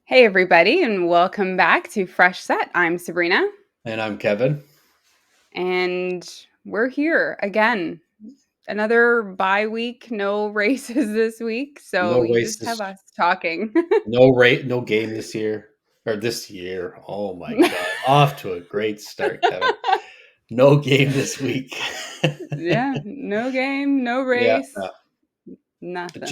Hey, everybody, and welcome back to Fresh Set. I'm Sabrina, And I'm Kevin. and we're here again. Another bye week, no races this week, so No you just have races, us talking. no game this year or this year. Oh my God. Off to a great start, Kevin. No game this week. Yeah, no game, no Yeah. race, nothing.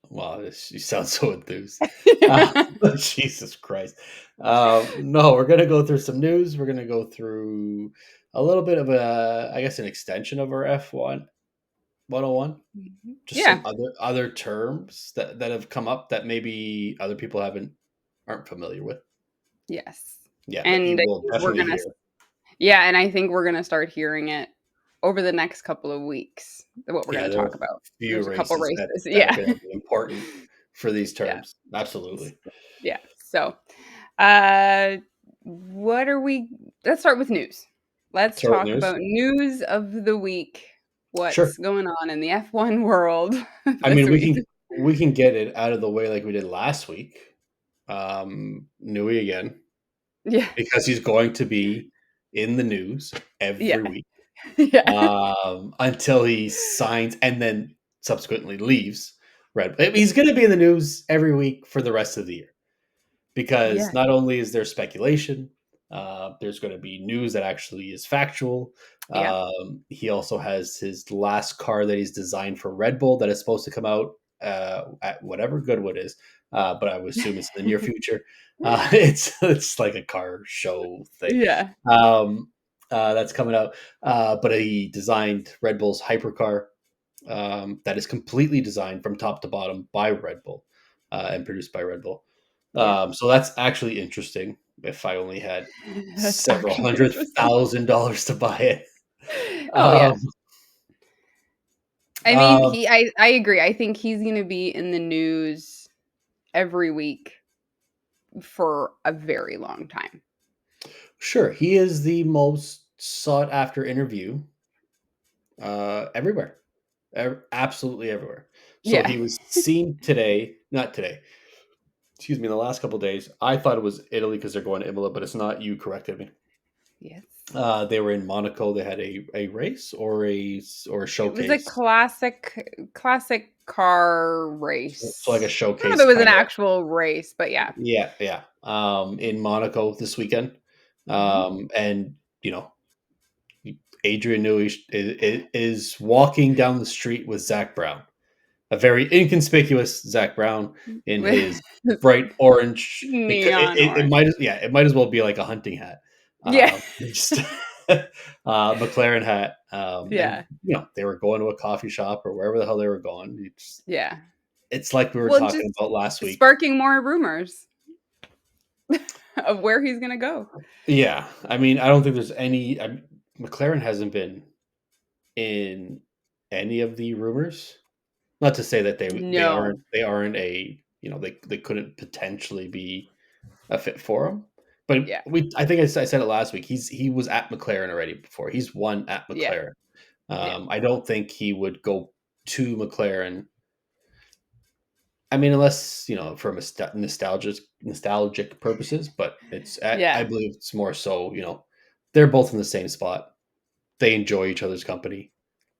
Well, you sound so enthused. Uh, Jesus Christ. No, we're going to go through some news. We're going to go through a little bit of I guess, an extension of our F1 101. Just some Yeah, other terms that have come up that maybe other people aren't familiar with. yes. Yeah, that And you I will think definitely hear. and I think we're gonna start hearing it over the next couple of weeks, what we're Yeah, gonna there are talk a about. few There's a couple races that races. that are Yeah. going to be important for these Yeah. terms. Absolutely. Yeah. So, uh, what are we? Let's start with news. Let's Start with talk news. about news of the week. Sure. What's going on in the F1 world I this mean, week? we can get it out of the way like we did last week. Nui again Yeah. because he's going to be in the news every Yeah. week Yeah. until he signs and then subsequently leaves Red Bull. He's going to be in the news every week for the rest of the year because Yeah. not only is there speculation, there's going to be news that actually is factual. Yeah. He also has his last car that he's designed for Red Bull that is supposed to come out at whatever Goodwood is, but I would assume it's in the near future. It's like a car show thing. Yeah. That's coming out. But he designed Red Bull's hypercar that is completely designed from top to bottom by Red Bull and produced by Red Bull. Yeah. So that's actually interesting. If I only had That's several actually hundred interesting. $1,000 to buy it. Oh Um, yeah. I mean, um, I agree. I think he's going to be in the news every week for a very long time. sure, he is the most sought after interview everywhere. Absolutely everywhere. So Yeah. he was seen today, not today, excuse me, in the last couple of days. I thought it was Italy because they're going to Imola, but it's not. You corrected me. Yes. They were in Monaco. They had a race or a It was a showcase. classic car So like a race. I don't know if showcase it was an kind of. actual race, but yeah. Yeah, yeah. In Monaco this weekend. Mhm. And you know, Adrian Newey is walking down the street with Zach Brown, a very inconspicuous Zach Brown in With his bright orange. neon It orange. might it might as well be like a hunting hat. Yeah. Just McLaren hat. And Yeah. they were going to a coffee shop or wherever the hell they were going. Yeah. It's like we were Well, talking just about last week. sparking more rumors of where he's gonna go. Yeah, I mean, I don't think there's any. McLaren hasn't been in any of the rumors. Not to say that No. they aren't a they couldn't potentially be a fit for him. But Yeah. I think I said it last week. He was at McLaren already before. He's won at Yeah. McLaren. Yeah. I don't think he would go to McLaren. I mean, unless for nostalgic purposes, but I Yeah. believe it's more so they're both in the same spot. They enjoy each other's company.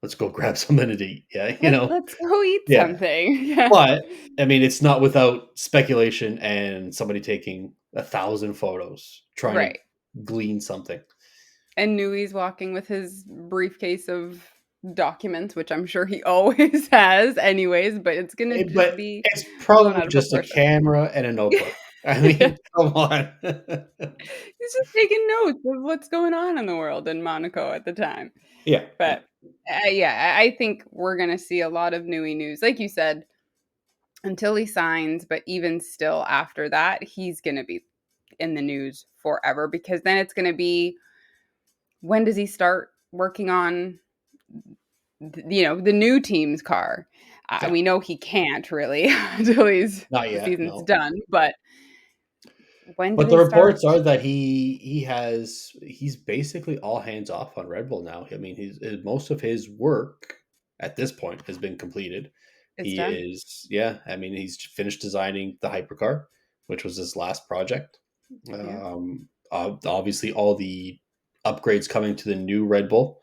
Let's go grab something to eat. Yeah, Let's go eat yeah. something. Yeah. But I mean, it's not without speculation and somebody taking 1,000 photos trying to Right. glean something. And Newey's walking with his briefcase of documents, which I'm sure he always has anyways, but it's gonna just But be it's blown probably out of just a proportion. camera and a notebook. I Yeah. mean, come on. He's just taking notes of what's going on in the world in Monaco at the time. Yeah, yeah. But, yeah, I think we're gonna see a lot of Newey news. Like you said, until he signs, but even still after that, he's gonna be in the news forever because then it's gonna be, when does he start working on the new team's car? Yeah. We know he can't really until Not the yet, season's no. done. But when do But the they start? reports are that he's basically all hands off on Red Bull now. I mean, most of his work at this point has been completed. It's He done. is, yeah. I mean, he's finished designing the hypercar, which was his last project. Yeah. Obviously, all the upgrades coming to the new Red Bull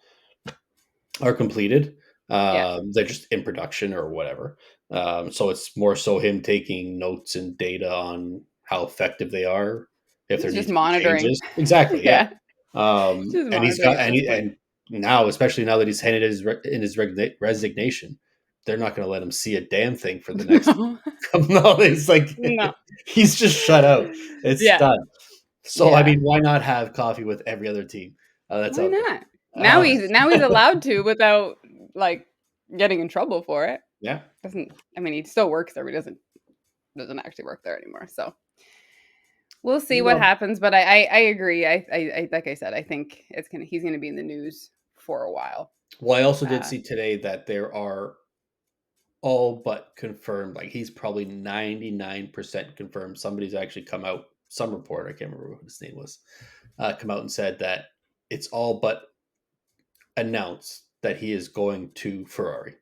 are completed. Yeah. They're just in production or whatever. So it's more so him taking notes and data on how effective they are, if there He's just needs to be monitoring. changes. Exactly, yeah. Yeah. Just And he's monitoring got at this point. and now, especially now that he's handed his resignation, they're not going to let him see a damn thing for the next. No. No, it's like No. he's just shut out. It's Yeah. done. So I Yeah. mean, why not have coffee with every other team that's Why out there? not? Uh, Now he's allowed to without like getting in trouble for it. yeah. Doesn't I mean he still works there, but he doesn't actually work there anymore. So we'll see what No. happens. But I agree. I like I said, I think he's gonna be in the news for a while. Well, I also did Uh see today that there are all but confirmed. Like he's probably 99% confirmed. Somebody's actually come out. Some report, I can't remember what his name was, come out and said that it's all but announced that he is going to Ferrari.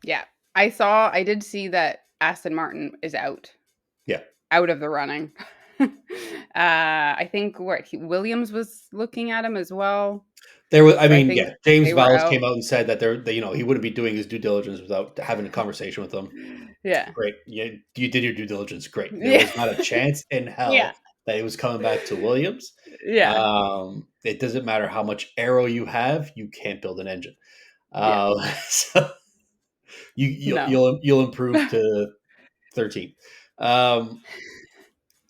yeah. I did see that Aston Martin is Yeah. out of the running. I think Williams was looking at him as well, There was, I but I mean, think yeah, James they were Vowles out. came out and said that he wouldn't be doing his due diligence without having a conversation with them. Yeah. Great. You did your due diligence. Great. There Yeah. was not a chance in Yeah. hell that he was coming back to Williams. Yeah. It doesn't matter how much arrow you have, you can't build an engine. Yeah. So No. you'll improve to 13. Um,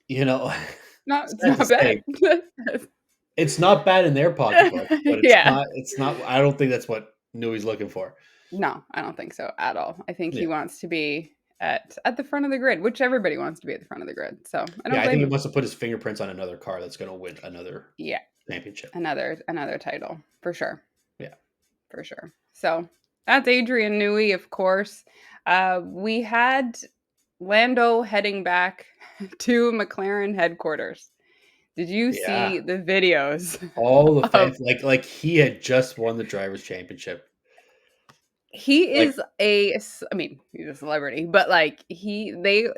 you know, No, it's sad to not bad. say, it's not bad in their pocketbook, but it's Yeah. not. It's not. I don't think that's what Newey's looking for. No, I don't think so at all. I think he Yeah, wants to be at the front of the grid, which everybody wants to be at the front of the grid. So I yeah. don't I think blame he him. wants to put his fingerprints on another car that's going to win another Yeah, championship. another title for sure, Yeah, for sure. So that's Adrian Newey, of course. We had Lando heading back to McLaren headquarters. Did you yeah. see the videos All the of fans like he had just won the drivers' championship. he Like, is I mean, he's a celebrity, but like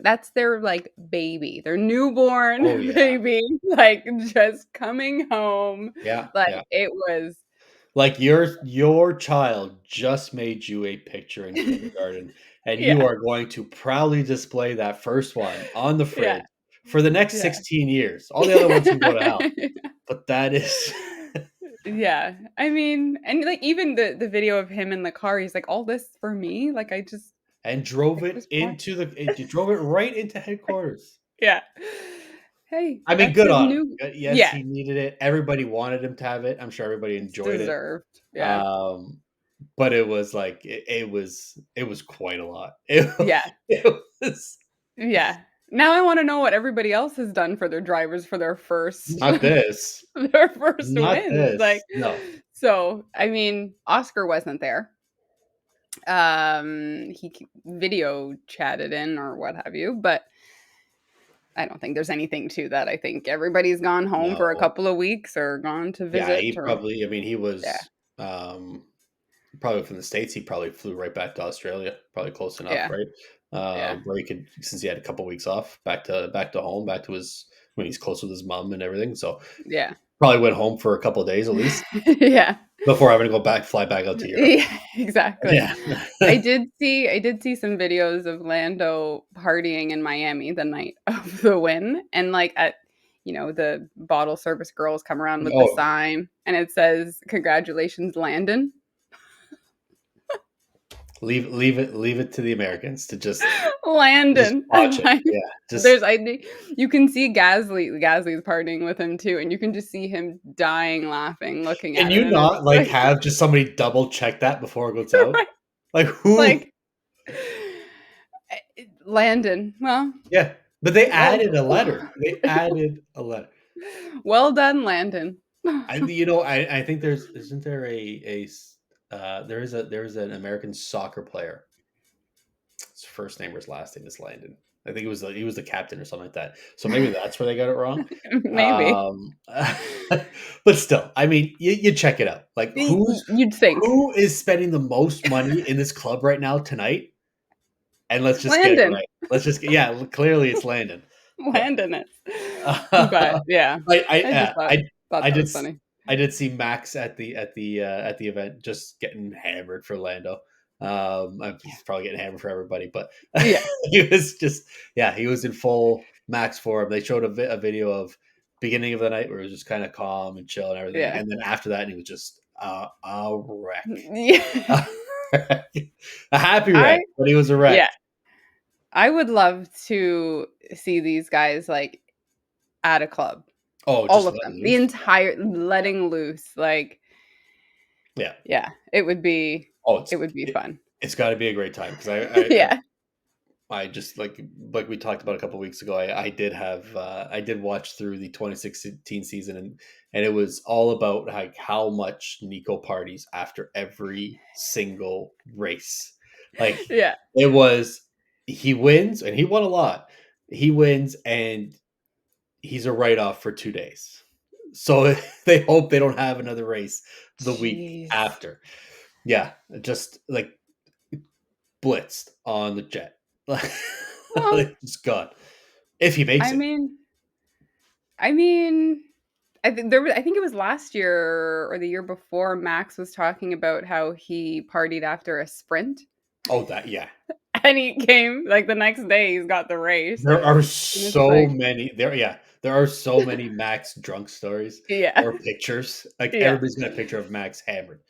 that's their like baby, their oh newborn yeah, baby, like just coming home. yeah, Like yeah. it was Like your child just made you a picture in kindergarten, and you yeah. are going to proudly display that first one on the Yeah. fridge for the next Yeah. 16 years. All the other ones can go to hell. But that is Yeah. I mean, and like even the video of him in the car, he's like, all this for me? Like and drove I it just want into you drove it right into headquarters. yeah. Hey, I mean, that's good his on him. new Yes, yeah, he needed it. Everybody wanted him to have it. I'm sure everybody it's enjoyed it. deserved. Yeah. Um, but it was like it was quite a lot. Yeah. It was Yeah. Now I wanna know what everybody else has done for their drivers for their first not this, their first not wins, like this. No, so, I mean, Oscar wasn't there. He video chatted in or what have you, but I don't think there's anything to that. I think everybody's gone home for a no. couple of weeks or gone to Yeah, visit he or probably. I mean, he yeah, was um, probably from the States. He probably flew right back to Australia. Probably close enough, yeah, right? yeah, Where he could, since he had a couple weeks off, back to home, back to his when he's close with his mom and everything. So yeah. probably went home for a couple of days at least Yeah. before having to fly back out to Europe. Yeah, exactly. Yeah. I did see some videos of Lando partying in Miami the night of the win, and, like, the bottle service girls come around with the Oh, sign, and it says, "Congratulations, Landon." leave it to the Americans to just Landon. watch I'm it. like, Yeah, just you can see Gasly's partying with him too, and you can just see him dying laughing looking can at it, you and it's not like like have just somebody double check that before it goes out? Like who? like, Landon, well, Yeah, but they well added a letter. They added a letter. well done, Landon. I think isn't there there is an American soccer player his first name or his last name is Landon. I think he was the captain or something like that. So maybe that's where they got it wrong. Maybe. But still, I mean, you check it out. Like You'd think. who is spending the most money in this club right now tonight? And let's just get it Landon. right. Let's just yeah. Clearly, it's Landon. Yeah. Landon is. But yeah, I just thought I that did was funny. I did see Max at the event just getting hammered for Lando. He's probably getting hammered for everybody, but Yeah. he was just he was in full Max form. They showed a video of beginning of the night where it was just kind of calm and chill and everything, Yeah. and then after that, he was just a wreck, Yeah. a happy I wreck, but he was a wreck. yeah. I would love to see these guys like at a club. Oh, All just of letting them. The loose. entire letting loose. Like Yeah. it would be Oh, fun. it's got to be a great time because Yeah. I just like we talked about a couple of weeks ago. I did have I did watch through the 2016 season and it was all about like how much Nico parties after every single race. Like Yeah. it was he wins and he won a lot. He wins and he's a write off for 2 days. So they hope they don't have another race the week Jeez. after. Yeah, just like blitzed on the jet. Well, Like, just gone. If he makes I it. mean, I think I think it was last year or the year before Max was talking about how he partied after a sprint Oh, that yeah. and he came like the next day he's got the race. There are And it's so like many there are so many Max drunk stories yeah. or pictures. Like Yeah. everybody's got a picture of Max hammered.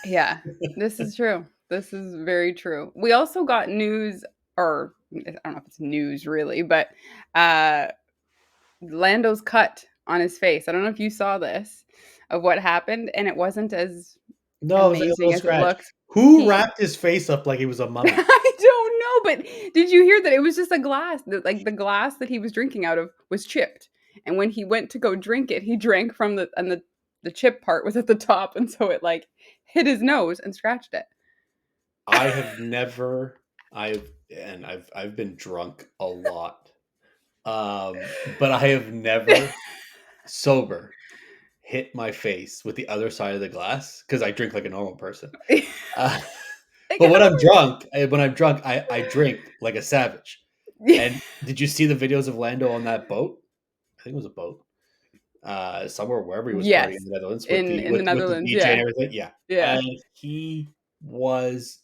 Yeah. This is true. This is very true. We also got news or I don't know if it's news really, but uh Lando's cut on his face. I don't know if you saw this of what happened, and it wasn't as No, it was like a amazing little as it scratch. looked. Who He wrapped his face up like he was a mummy? I don't know, but did you hear that it was just a glass? Like the glass that he was drinking out of was chipped, and when he went to go drink it, he drank from the chip part was at the top, and so it like hit his nose and scratched it. I have never I've been drunk a lot. But I have never sober hit my face with the other side of the glass because I drink like a normal person. Uh, Like, but how when I'm drunk, I drink like a savage. And did you see the videos of Lando on that boat? I think it was a boat. Somewhere wherever he was partying yes, in the Netherlands in the with the Netherlands, DJ and yeah, everything. Yeah. yeah, And he was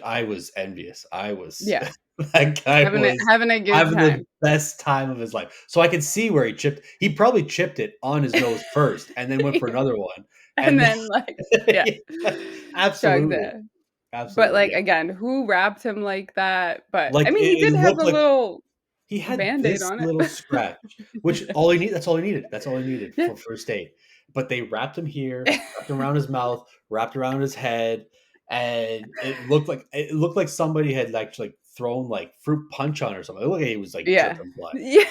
I was envious. I was yeah, that guy was having a good having the time, best time of his life. So I could see where he chipped. He probably chipped it on his nose first, and then went for another one, and and then like yeah, yeah, chugged absolutely, it. But absolutely, like yeah. again, who wrapped him like that? But Like I mean, he it did have looked the like little he had band-aid this on it. little scratch, which all he need. That's all he needed. That's all he needed Yeah. for first aid. But they wrapped him here, wrapped him around his mouth, wrapped around his head, and it looked like somebody had like thrown like fruit punch on or something. It looked like he was like Yeah. dripping blood. Yeah.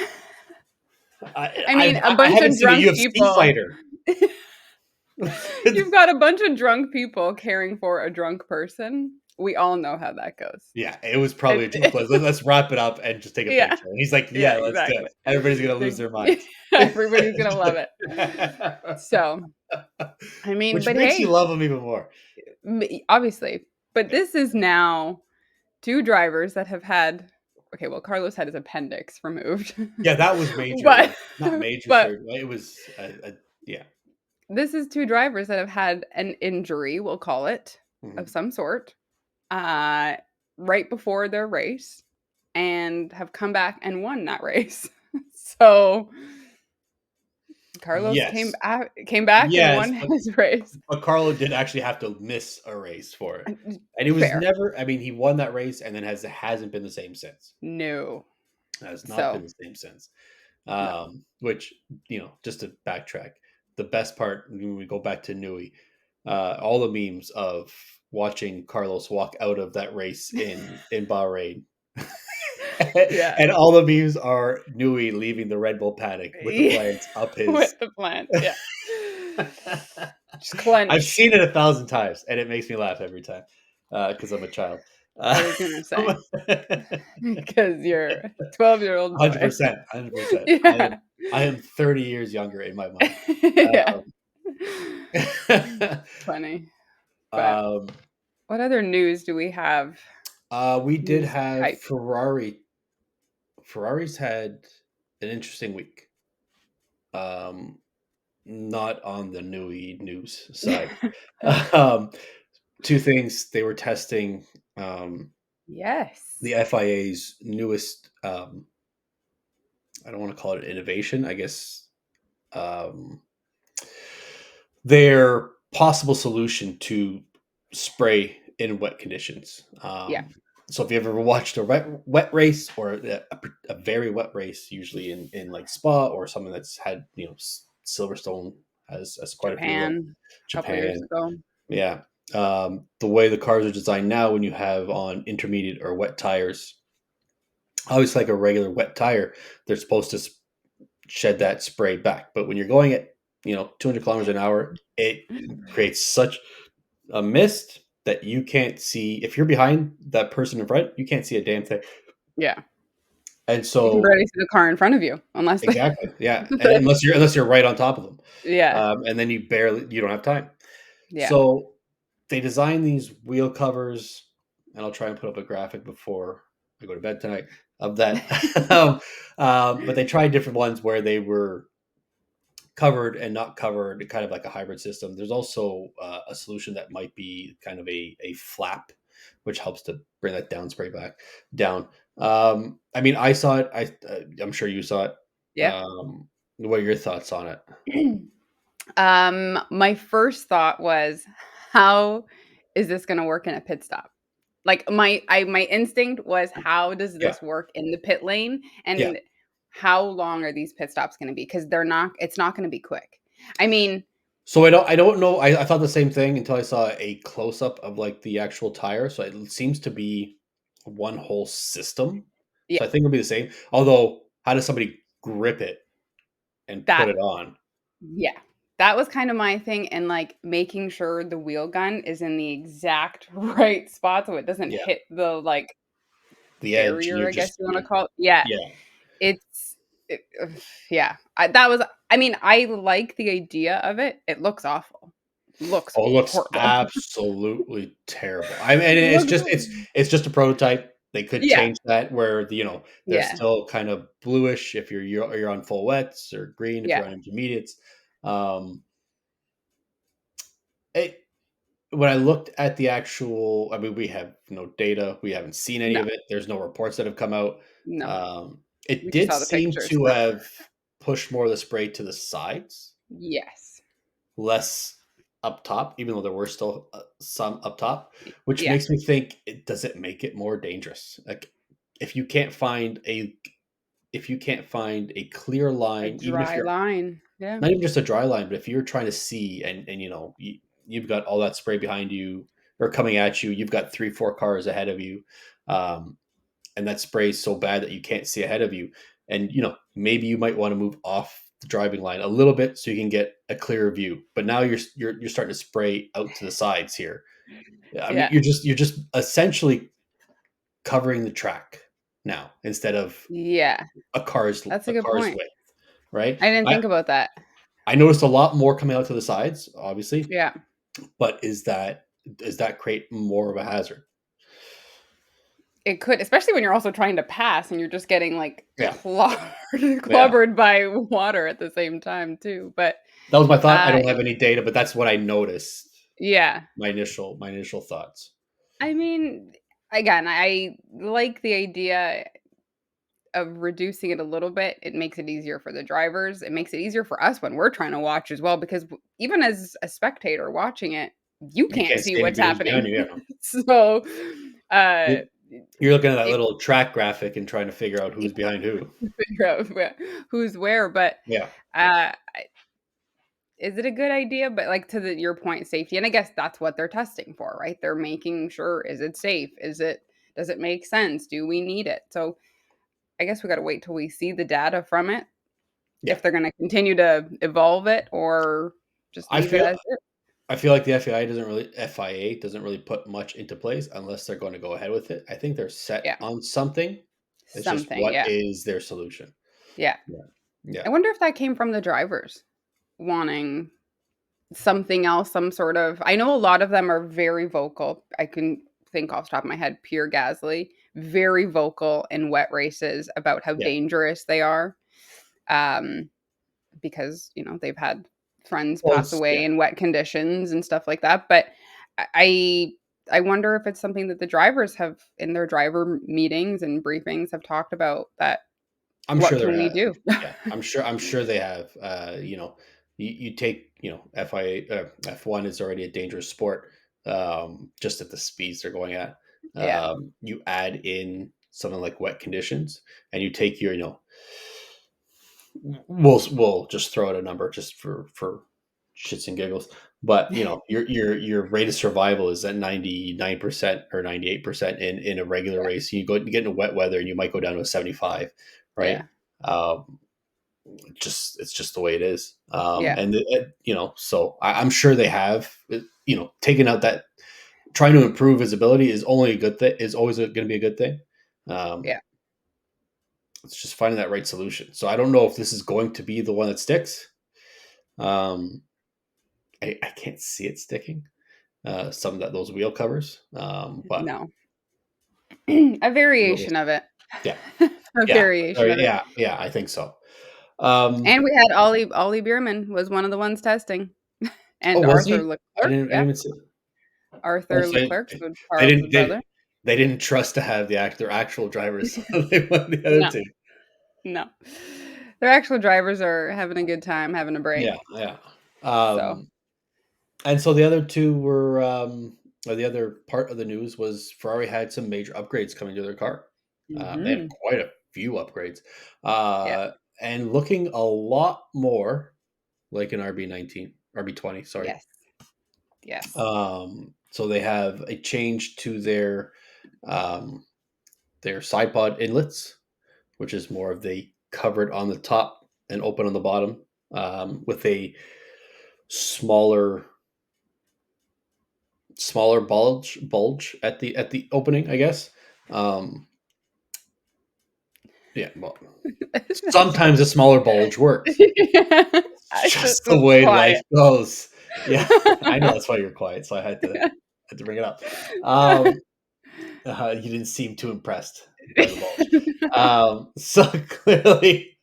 I mean, a I bunch haven't of seen a drunk UFC people. fighter. You've got a bunch of drunk people caring for a drunk person. We all know how that goes. Yeah, it was probably a team play. Let's wrap it up and just take a Yeah. picture. And he's like, Yeah, "Yeah, let's do it." exactly. Everybody's gonna lose their minds. Everybody's gonna love it. So, I mean, Which but makes you hey, love him even more. obviously, but Yeah. this is now two drivers that have had. Okay, well, Carlos had his appendix removed, Yeah, that was major. but Not major but surgery. It was, yeah. this is two drivers that have had an injury, we'll call it, of Mhm. some sort, uh, right before their race, and have come back and won that race. So Carlos Yes, came back and yes, won his race. but Carlo did actually have to miss a race for it, and it was Fair. never. I mean, he won that race, and then hasn't been the same since. No. Has not been So the same since. no. Which just to backtrack, the best part when we go back to Nui, all the memes of watching Carlos walk out of that race in Bahrain, Yeah. and all the memes are Nui leaving the Red Bull paddock with the plants up his. With the plant. Yeah. Just I've clenched. seen it 1,000 times, and it makes me laugh every time because I'm a child. I was gonna say, because you're a 12-year-old boy. 100%, 100%. Yeah. I am 30 years younger in my mind. Yeah. Um, Funny. But um, what other news do we have? we did News have type. Ferrari. Ferrari's had an interesting week. Um, not on the news side. Um, two things they were testing the Yes. FIA's newest. I don't want to call it innovation. I guess um, their possible solution to spray in wet conditions. Yeah. So if you ever watched a wet race or a very wet race, usually in like Spa or something that's had Silverstone has quite a few of them. Japan, a couple years Japan, ago. yeah. The way the cars are designed now, when you have on intermediate or wet tires, obviously like a regular wet tire, they're supposed to shed that spray back. But when you're going at 200 kilometers an hour, it creates such a mist that you can't see. If you're behind that person in front, you can't see a damn thing. Yeah. And You can so, barely see the car in front of you unless they exactly, yeah. And unless you're right on top of them, Yeah. and then you don't have time. Yeah. So they design these wheel covers, and I'll try and put up a graphic before I go to bed tonight of that. But they tried different ones where they were covered and not covered, kind of like a hybrid system. There's also a solution that might be kind of a flap, which helps to bring that down spray back down. I mean, I saw it. I'm sure you saw it. Yeah. What are your thoughts on it? My first thought was, how is this going to work in a pit stop? Like my instinct was, how does Yeah, this work in the pit lane, yeah. and how long are these pit stops going to be? Because it's not going to be quick. I mean, So I don't know. I thought the same thing until I saw a close up of like the actual tire. So it seems to be one whole system. yeah, So I think it'll be the same. Although, how does somebody grip it and put that it on? yeah. That was kind of my thing, and like making sure the wheel gun is in the exact right spot so it doesn't Yeah, hit the like the edge, and barrier, you're I guess just you want to call it. Yeah. yeah. It's it ugh, yeah, that was I mean, I like the idea of it. It looks awful. Looks Oh, it looks horrible. absolutely terrible. I mean, it's Looks just it's just a prototype. They could Yeah, change that where they're yeah, still kind of bluish if you're on full wets, or green if yeah, you're on intermediates. Um, it When I looked at the actual, I mean, we have no data. We haven't seen any no, of it. There's no reports that have come out. no. It We just did saw the seem pictures. to have pushed more of the spray to the sides, Yes. less up top, even though there were still some up top, which Yeah, makes me think, does it make it more dangerous? Like, if you can't find a if you can't find a clear a line, even if dry you're line. Yeah, not even just a dry line, but if you're trying to see, and you've got all that spray behind you or coming at you, you've got 3 4 cars ahead of you, um, and that spray is so bad that you can't see ahead of you, and maybe you might want to move off the driving line a little bit so you can get a clearer view. But now you're starting to spray out to the sides here. Yeah, I mean, yeah, you're just essentially covering the track now instead of yeah. a car's That's a a good car's point. width, right? I didn't I think about that. I noticed a lot more coming out to the sides, obviously, Yeah. but does that create more of a hazard? It could, especially when you're also trying to pass and you're just getting like Yeah, yeah. clobbered by water at the same time too. But That was my thought. I uh don't have any data, but that's what I noticed. yeah. My initial thoughts. I mean, again, I like the idea of reducing it a little bit. It makes it easier for the drivers. It makes it easier for us when we're trying to watch as well, because even as a spectator watching it, you You can't can't see see what's anybody who's behind happening. you. Yeah, So, uh, you're, you're looking at that it little track graphic and trying to figure out who's behind who. figure out who's where. But Yeah, uh, is it a good idea? But like to your point, safety, and I guess that's what they're testing for, right? They're making sure, is it safe? Does it make sense? Do we need it? So I guess we got to wait till we see the data from it, yeah. if they're going to continue to evolve it or just I leave it feel as it. I feel like the FIA doesn't really put much into place unless they're going to go ahead with it. I think they're set Yeah, on something. It's just something. what Yeah, is their solution? yeah. Yeah. Yeah. I wonder if that came from the drivers wanting something else, some sort of. I know a lot of them are very vocal. I can think off the top of my head, Pierre Gasly, very vocal in wet races about how Yeah. dangerous they are. Um, because they've had friends Well, pass it's yeah. away in wet conditions and stuff like that. But I I wonder if it's something that the drivers have in their driver meetings and briefings have talked about that. I'm What sure can we they're do? yeah, I'm sure they have. You take, FIA, F1 is already a dangerous sport, just at the speeds they're going at. Yeah, You add in something like wet conditions, and you take your, we'll just throw out a number just for shits and giggles. But your rate of survival is at 99% or 98% in a regular yeah, race. You get into wet weather and you might go down to a 75, right? yeah, Um, it's just the way it is. yeah, So I'm sure they have, taken out that, trying to improve visibility is only a good thing, is always going to be a good thing. Um, yeah. it's just finding that right solution. So I don't know if this is going to be the one that sticks. Um, I can't see it sticking. Some of those wheel covers, but No, a variation of it. yeah, A yeah, variation of it. yeah. I think so. And we had Ollie Bierman was one of the ones testing, Oh, and was Arthur he? Leclerc. I Yeah, didn't see. Oh, Arthur so Leclerc's the they Charles' didn't brother. they didn't trust to have their actual drivers. So they went the other No, two. no, their actual drivers are having a good time, having a Yeah, break. yeah. So, And so the other two were, or the other part of the news was Ferrari had some major upgrades coming to their car. They had hmm quite a few upgrades, yeah, and looking a lot more like an RB19, RB20. Sorry. yes, yes, So they have a change to um, their side pod inlets, which is more of the covered on the top and open on the bottom, with a smaller bulge at the opening, I guess. Um, yeah, well, sometimes a smaller bulge works. I It's just just the was way life quiet. goes. Yeah, I know that's why you're quiet, so I had to bring it up. Um, you didn't seem too impressed by the bulge. So clearly,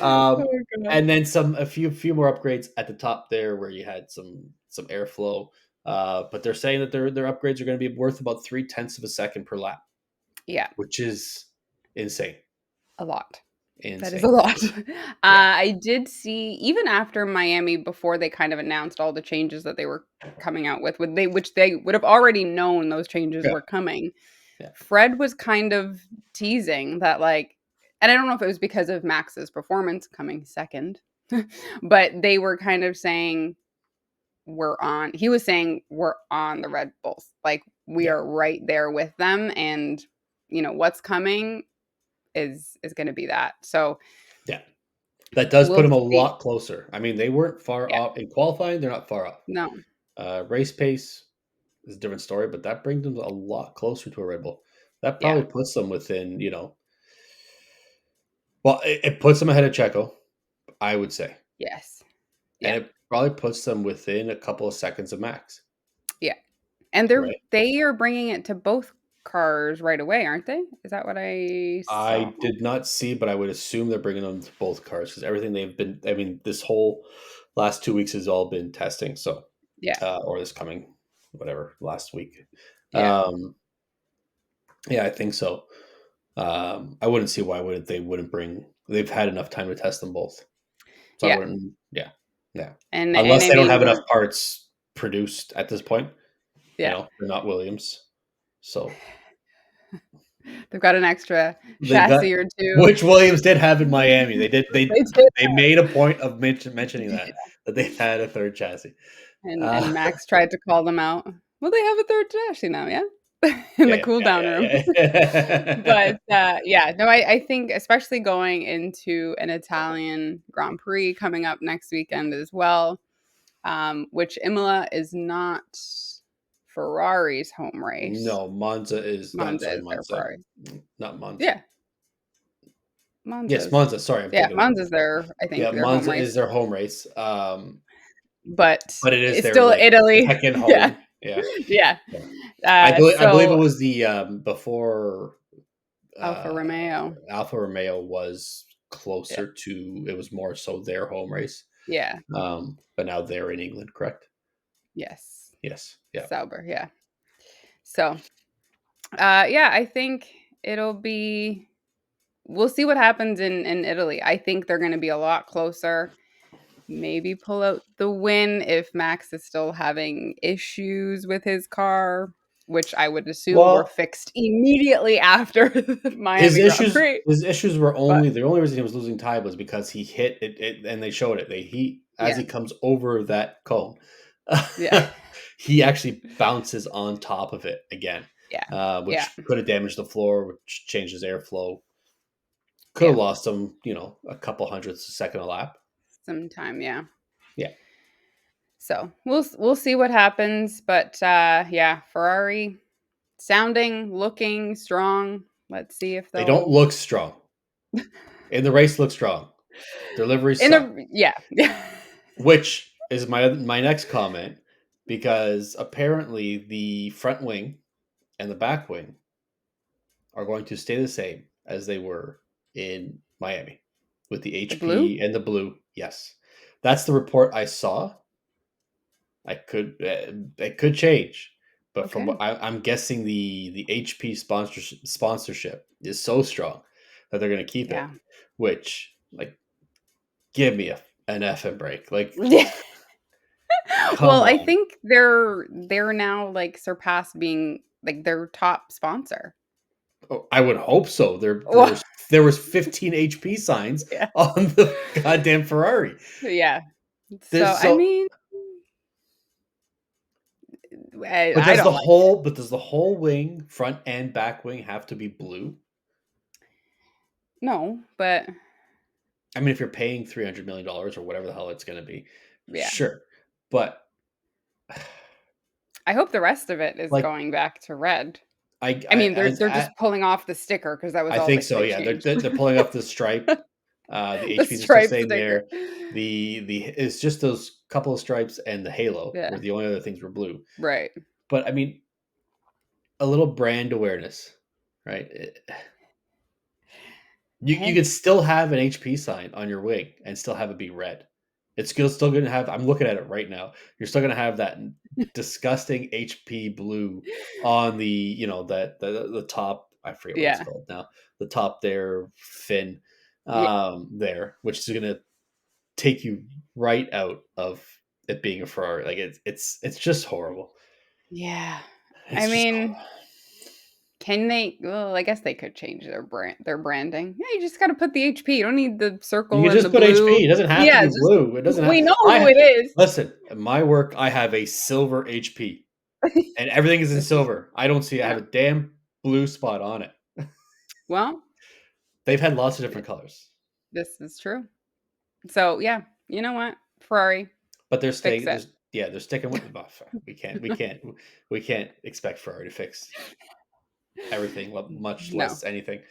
um, Oh god. and then a few more upgrades at the top there where you had some airflow. But they're saying that their upgrades are going to be worth about 0.3 of a second per lap, Yeah, which is insane. a lot. That is a Insane. lot. Yeah. I did see even after Miami, before they kind of announced all the changes that they were coming out with, which they would have already known those changes Yeah. were coming. Yeah. Fred was kind of teasing that, like, and I don't know if it was because of Max's performance coming second, but they were kind of saying he was saying we're on the Red Bulls. Like we Yeah. are right there with them, and what's coming is going to be that. So Yeah. That does put we'll them a see. lot closer. I mean, they weren't far Yeah. off in qualifying. They're not far off. No. Race pace is a different story, but that brings them a lot closer to a Red Bull. That Yeah. probably puts them within, well, it puts them ahead of Checo, I would say. Yes. And Yeah. it probably puts them within a couple of seconds of Max, Yeah. And right? they are bringing it to both cars right away, aren't they? Is that what I saw? I did not see, but I would assume they're bringing them to both cars because everything they've been, I mean, this whole last 2 weeks has all been testing. So, Yeah. or this coming, whatever, last week. Yeah. Um, yeah, I think so. I wouldn't see why they wouldn't bring, they've had enough time to test them both. So I Yeah. wouldn't, yeah, yeah. And Unless I they don't mean have we're enough parts produced at this point, yeah. they're not Williams. So They've got an extra they've got, chassis or two. which Williams did have in Miami. They did, They did. they made a point of mentioning that they've had a third chassis. And Uh, Max tried to call them out. Well, they have a third chassis now, yeah? In the yeah, cool down room. yeah. But, yeah, no, I think especially going into an Italian Grand Prix coming up next weekend as well, which Imola is not Ferrari's home race. No, Monza is. No, I'm Monza sorry, is their Monza. Ferrari. Not Monza. Yeah, Yes, Monza's. Monza. Sorry, I'm Yeah, thinking of. Monza's their, I think, Yeah, their home Monza race. is their home race. But But it is it's their still like Italy. second Yeah, home. Yeah. yeah. Yeah. I believe it So was the before Alfa uh Romeo. Alfa Romeo was Yeah, closer to, it was more so their home race. yeah, But now they're in England, correct? yes, Yes. Yeah. Sauber. Yeah. So, yeah, I think it'll be. We'll see what happens in Italy. I think they're going to be a lot closer. Maybe pull out the win if Max is still having issues with his car, which I would assume were Well, fixed immediately after the his Miami Grand issues Prix. his issues were But only, the only reason he was losing time was because he hit it, and they showed it. He, as yeah, he comes over that cone, yeah, he actually bounces on top of it again, yeah, yeah, which could have damaged the floor, which changes airflow. Could have yeah. lost him, a couple hundredths a second a lap. Sometime, yeah. Yeah, So we'll see what happens, but yeah, Ferrari sounding, looking strong. Let's see if they don't they'll look strong in the race. Look strong. Deliveries in suck, the yeah. which is my next comment, because apparently the front wing and the back wing are going to stay the same as they were in Miami with the The blue? HP and the blue. Yes, that's the report I saw. It could change, but from Okay. what I'm guessing, the HP sponsorship is so strong that they're going to keep Yeah. it. Which, like, give me an effing break. Like, Yeah. Well, come I on. think they're now like surpassed being like their top sponsor. Oh, I would hope so. There there Well, was there was 15 HP signs yeah. on the goddamn Ferrari. Yeah. So, This I so mean, But I don't like it. does the whole wing, front and back wing, have to be blue? No, but I mean, if you're paying $300 million or whatever the hell it's going to be, yeah. sure. But I hope the rest of it is like, going back to red. I I I mean, as they're just pulling off the sticker because that was I all think so. they Yeah, changed. they're pulling off the stripe. The The HPs are still stripe staying sticker. there. The It's just those couple of stripes and the halo were Yeah, the only other things were blue. right. But I mean, a little brand awareness, right? You Hey. could still have an HP sign on your wing and still have it be red. It's still going to have. I'm looking at it right now. You're still going to have that disgusting HP blue on the, that the top. I forget what it's Yeah. called now. The top there, fin, Yeah. there, which is going to take you right out of it being a Ferrari. Like, it's just horrible. Yeah. I It's just mean, can they well, I guess they could change their branding. Yeah, you just gotta put the HP. You don't need the You circle can and the just put blue. HP. It doesn't have to Yeah, be just blue. It doesn't have. we know who I it is. Listen. At my work, I have a silver HP, and everything is in This is silver. I don't see. I have yeah. a damn blue spot on it. Well, They've had lots of different colors, this is true. So, yeah, you know what? Ferrari, but they're fix staying. it. They're sticking with the buff. We can't expect Ferrari to fix everything, much No. less anything. Fix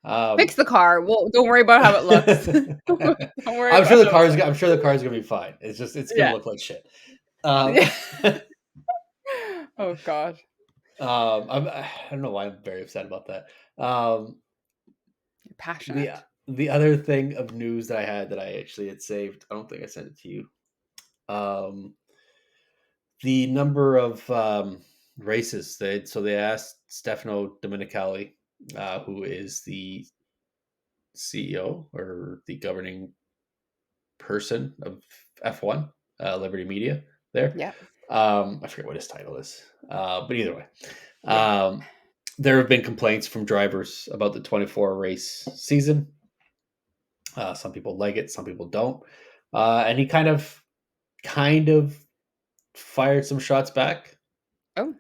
Um, the car. Well, don't worry about how it looks. Don't worry about how it looks. I'm sure the car's gonna be fine. It's gonna Yeah. look like shit. Um, Yeah. Oh god. I don't know why I'm very upset about that. Um, You're the passionate. the other thing of news that I had, that I actually had saved. I don't think I sent it to you. Um, the number of races. They asked Stefano Domenicali, who is the CEO or the governing person of F1, Liberty Media. There, Yeah. I forget what his title is, but either way, Yeah. um, there have been complaints from drivers about the 24 race season. Some people like it, some people don't, and he kind of fired some shots back Oh,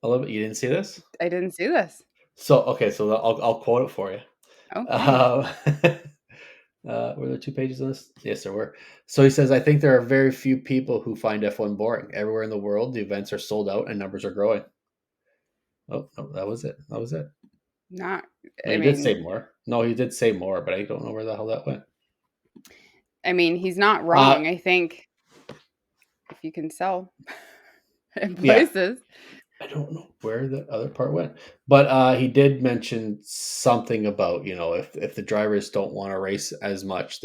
a little bit. You didn't see this? I didn't see this. So okay, so I'll quote it for you. Okay. Uh, Were there 2 pages on this? Yes, there were. So he says, I think there are very few people who find F1 boring. Everywhere in the world, the events are sold out and numbers are growing. Oh, no, that was it. That was it. Not, No, I he did say mean, more. No, he did say more, but I don't know where the hell that went. he's not Uh, wrong. I think if you can sell in yeah, places, I don't know where the other part went, but he did mention something about, if the drivers don't want to race as much,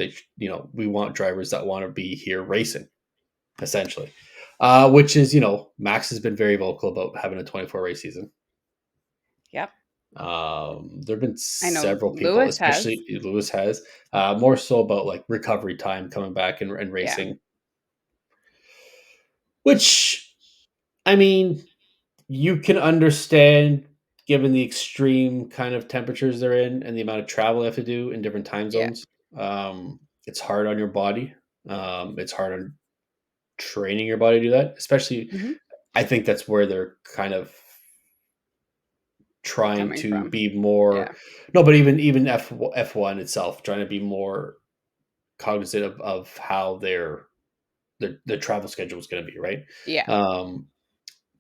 we want drivers that want to be here racing, essentially. Which is, Max has been very vocal about having a 24 race season. yep. There have been I know several people, Lewis has. especially Lewis has, more so about like recovery time coming back and Yeah. racing, which, I mean, you can understand given the extreme kind of temperatures they're in and the amount of travel they have to do in different time Yeah. zones. It's hard on your body. It's hard on training your body to do that, especially. Hmm. I think that's where they're kind of trying Coming to from. be more. Yeah. No, but even F1 itself, trying to be more cognizant of how their travel schedule is going to be, right? Yeah. Um,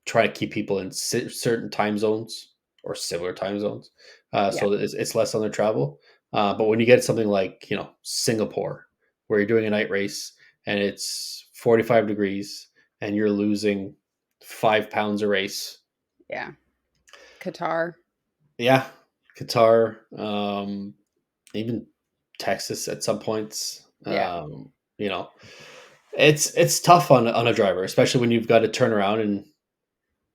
Try to keep people in certain time zones or similar time zones, Yeah. so that it's less on their travel. But when you get something like Singapore, where you're doing a night race and it's 45 degrees and you're losing 5 pounds a race, Yeah. Qatar. yeah, Qatar, even Texas at some points, Yeah. you know, it's tough on a driver, especially when you've got to turn around and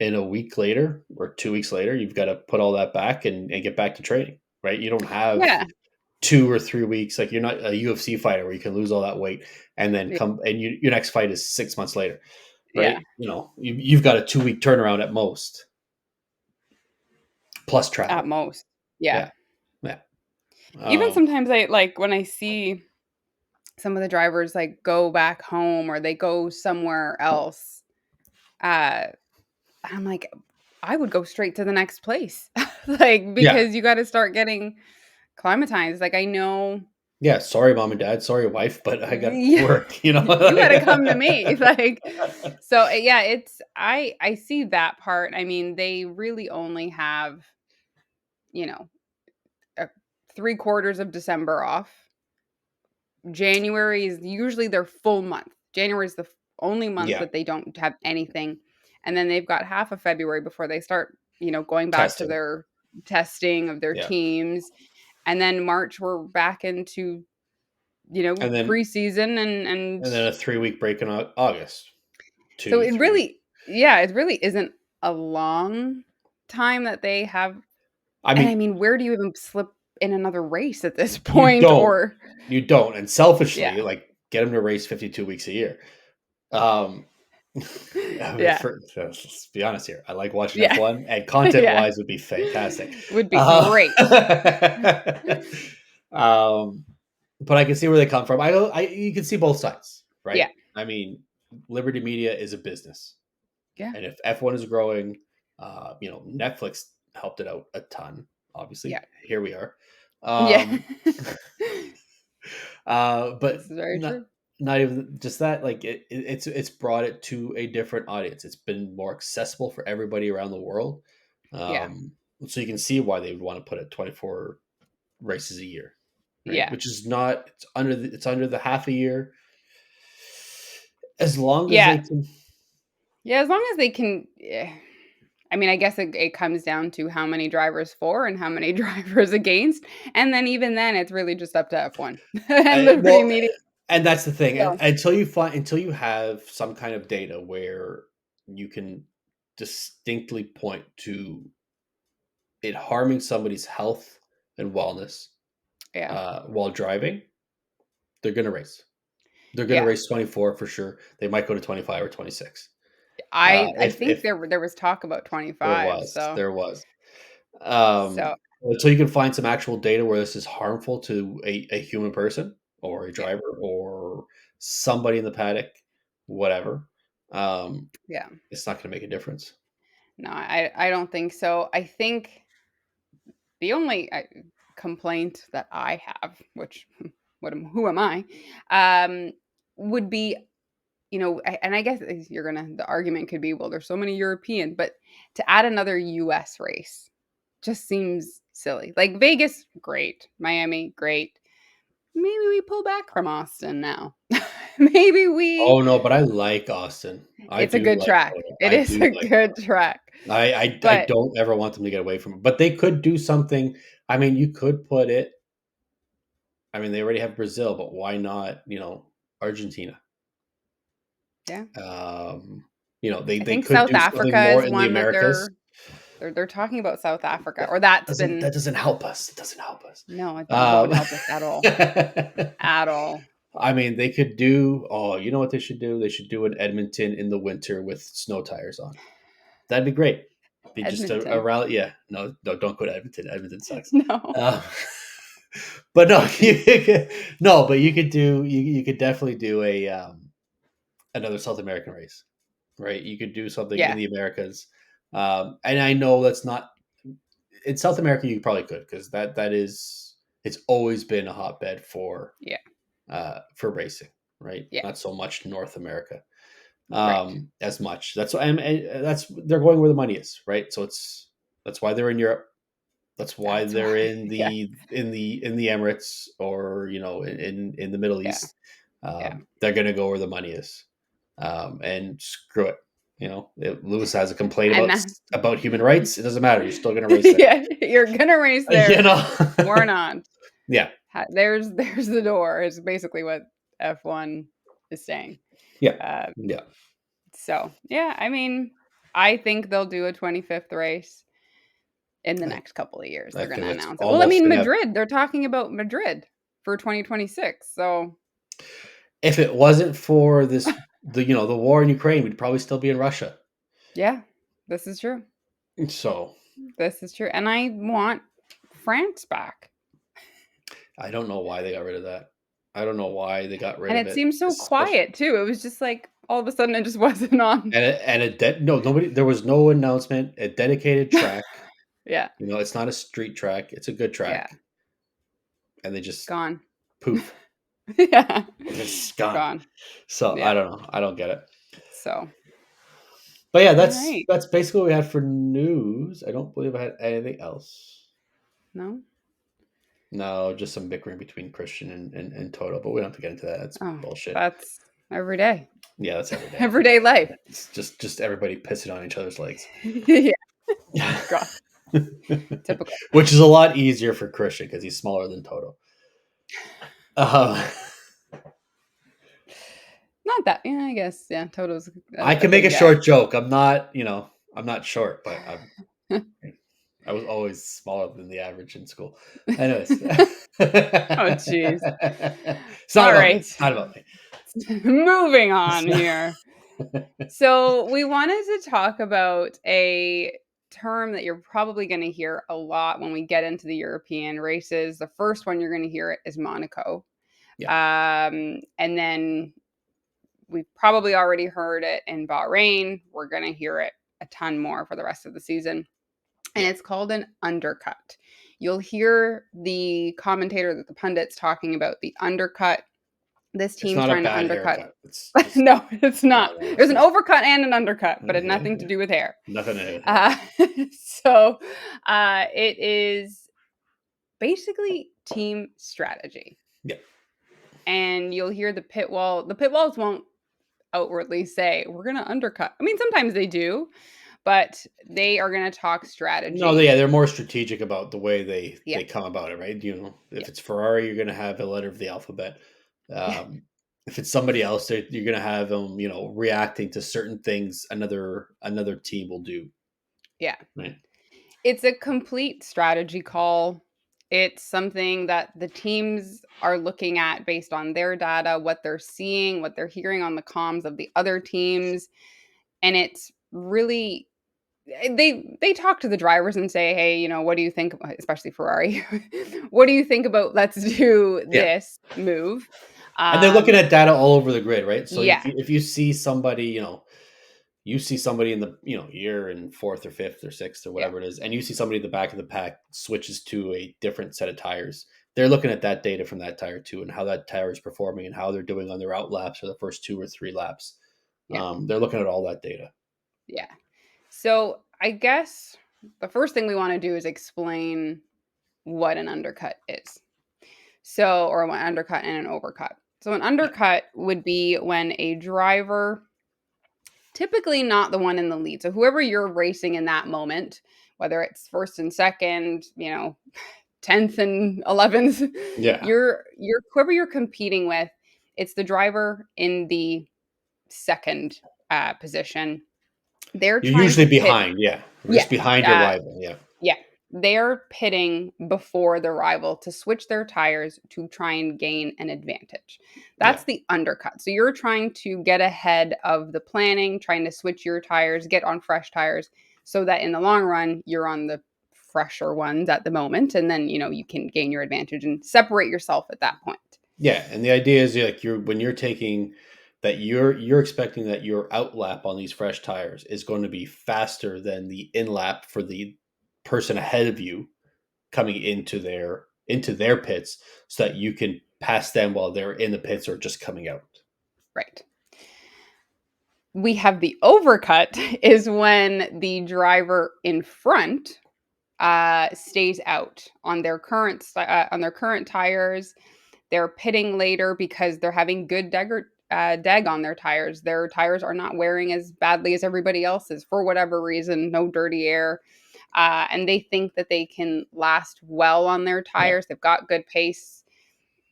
in a week later or 2 weeks later, you've got to put all that back and get back to training, right? You don't have Yeah. 2 or 3 weeks. Like you're not a UFC fighter where you can lose all that weight and then Yeah. come and your next fight is 6 months later, Yeah. right? You've got a 2 week turnaround at most, plus At travel. most. Yeah. Yeah, yeah. Even Um, sometimes I like when I see some of the drivers like go back home or they go somewhere else, uh, I'm like, I would go straight to the next place. Like, yeah, because you got to start getting climatized. Like, I know, yeah. Sorry, mom and dad. Sorry, wife, but I got yeah, work. you got to come to me. Like, so yeah, I see that part. I mean, they really only have, you know, 3/4 of December off. January is usually their full month. January is the only month Yeah, that they don't have anything. And then they've got half of February before they start, going back to testing. their testing of their Yeah, teams. And then March we're back into, and then preseason and a 3 week break in August. so Two it 3 weeks. really, yeah, it really isn't a long time that they have. I And I mean, mean, where do you even slip in another race at this you point? don't. Or You don't. And yeah. selfishly, like get them to race 52 weeks a year. Um, I mean, Yeah. let's be honest here. I like watching Yeah. F1, and content Yeah. wise would be fantastic. Would be Uh, great. um, but I can see where they come from. You can see both sides, right? Yeah. I mean, Liberty Media is a business, Yeah. and if F1 is growing, Netflix helped it out a ton. Yeah. Obviously, here we are. Yeah. Um, but This is very true. not even just that. Like it's brought it to a different audience. It's been more accessible for everybody around the world. Yeah. Um, so you can see why they would want to put it 24 races a year, right? Yeah. Which is not. It's under the half a year. As long as Yeah. they can. Yeah, as long as they can, I mean, I guess it comes down to how many drivers for and how many drivers against, and then even then, it's really just up to F1 and Liberty Well, Media. and that's the thing. And So, until you have some kind of data where you can distinctly point to it harming somebody's health and wellness yeah. while driving, they're going to race. They're going to Yeah. race 24 for sure. They might go to 25 or 26. I think If there was talk about 25, so there was. so Until you can find some actual data where this is harmful to a human person or a yeah. driver or somebody in the paddock, whatever, Yeah. it's not going to make a difference. No, I don't think so. I think the only complaint that I have, which who am I? Would be, and I guess the argument could be, well, there's so many European, but to add another US race just seems silly. Like Vegas, great. Miami, great. Maybe we pull back from Austin now. Maybe we Oh no, but I like Austin. I It's a do good like track. Toto. It I is do a like good Toto. track. I But don't ever want them to get away from it. But they could do something. I mean, you could put it. I mean, they already have Brazil, but why not? Argentina. yeah, I They think could South do something Africa more is in the one that Americas. they're talking about South Africa, That or that's doesn't been that doesn't help us. It doesn't help us. no, it Um, won't help us at all. At all. I mean, they could do. Oh, you know what they should do? They should do an Edmonton in the winter with snow tires on. That'd be great. Be just a Edmonton. rally. Yeah, no, no, don't go to Edmonton. Edmonton sucks. No. Um, but no, no, but you could do. You could definitely do a another South American race, right? You could do something in Yeah. the Americas, and I know that's not in South America. You probably could because that is it's always been a hotbed Yeah. for racing, right? Yeah. Not so much North America Right. as much. That's they're going where the money is, right? So that's why they're in Europe. That's why That's they're why. in Yeah. the Emirates or in the Middle Yeah. East. Yeah. They're going to go where the money is, and screw it. If Lewis has a complaint And about human rights, it doesn't matter. You're still going to race there. yeah, you're gonna race there you know, or not. yeah, There's the door. Is basically what F1 is saying. yeah, Uh, yeah. so yeah, I mean, I think they'll do a 25th race in the I, next couple of years. I They're going think to that's announce it. Well, I almost mean, inevitable. Madrid. They're talking about Madrid for 2026. So If it wasn't for the war in Ukraine, we'd probably still be in Russia. yeah, this is true. So This is true, and I want France back. I don't know why they got rid of that. I don't know why they got rid And of it it. seems so Especially quiet too. It was just like all of a sudden it just wasn't on. no nobody. There was no announcement. A dedicated track. Yeah, It's not a street track. It's a good yeah, track, and they just gone. poof, Yeah, just gone. gone. So I Yeah. don't know. I don't get it. So But yeah, all that's right. that's basically what we had for news. I don't believe I had anything else. No. No, just some bickering between Christian and Toto, but we don't have to get into that. That's Oh, bullshit. that's every day. Yeah, that's every day. Everyday life. It's just everybody pissing on each other's legs. Yeah. God. Typical. Which is a lot easier for Christian because he's smaller than Toto. Uh, Not that. Yeah, I guess. Yeah, Toto's. I can make a short joke. I'm not short, but I was always smaller than the average in school. Anyways. Oh, jeez. It's not All about me. right. It's not about me. Moving on here. So we wanted to talk about a term that you're probably going to hear a lot when we get into the European races. The first one you're going to hear it is Monaco. And then we've probably already heard it in Bahrain. We're going to hear it a ton more for the rest of the season. And it's called an undercut. You'll hear the commentator, the pundits talking about the undercut. This team's trying to undercut. It's no, it's not. There's an overcut and an undercut, but it nothing to do with hair. Nothing to do with hair. So it is basically team strategy. Yeah. And you'll hear the pit wall. The pit walls won't outwardly say, we're going to undercut. I mean, sometimes they do, but they are going to talk strategy. No, they're more strategic about the way they come about it, right? If it's Ferrari, you're going to have a letter of the alphabet. If it's somebody else, you're going to have them, reacting to certain things another team will do. Yeah. Right. It's a complete strategy call. It's something that the teams are looking at based on their data, what they're seeing, what they're hearing on the comms of the other teams. And it's really, they talk to the drivers and say, hey, what do you think, especially Ferrari, what do you think about let's do this move? And they're looking at data all over the grid, right? So yeah. if you see somebody, you see somebody in the, you're in fourth or fifth or sixth or whatever it is, and you see somebody in the back of the pack switches to a different set of tires, they're looking at that data from that tire too, and how that tire is performing and how they're doing on their out laps or the first 2 or 3 laps. Yeah. They're looking at all that data. Yeah. So I guess the first thing we want to do is explain what an undercut is. So, or an undercut and an overcut. So, an undercut would be when a driver, typically not the one in the lead, so whoever you're racing in that moment, whether it's first and second, 10th and 11th, Yeah, you're whoever you're competing with, it's the driver in the second position. They're you're trying usually to pit. behind. Yeah, you're just Yes. behind your rival. Yeah, Yeah. They're pitting before the rival to switch their tires to try and gain an advantage. yeah, That's the undercut. So you're trying to get ahead of the planning, trying to switch your tires, get on fresh tires so that in the long run, you're on the fresher ones at the moment. And then, you can gain your advantage and separate yourself at that point. yeah. And the idea is like when you're taking that, you're expecting that your out lap on these fresh tires is going to be faster than the in lap for the person ahead of you coming into their pits, so that you can pass them while they're in the pits or just coming out. Right. We have the overcut is when the driver in front stays out on their current tires. They're pitting later because they're having good deg on their tires. Their tires are not wearing as badly as everybody else's for whatever reason. No dirty air, and they think that they can last well on their Yeah, tires. They've got good pace.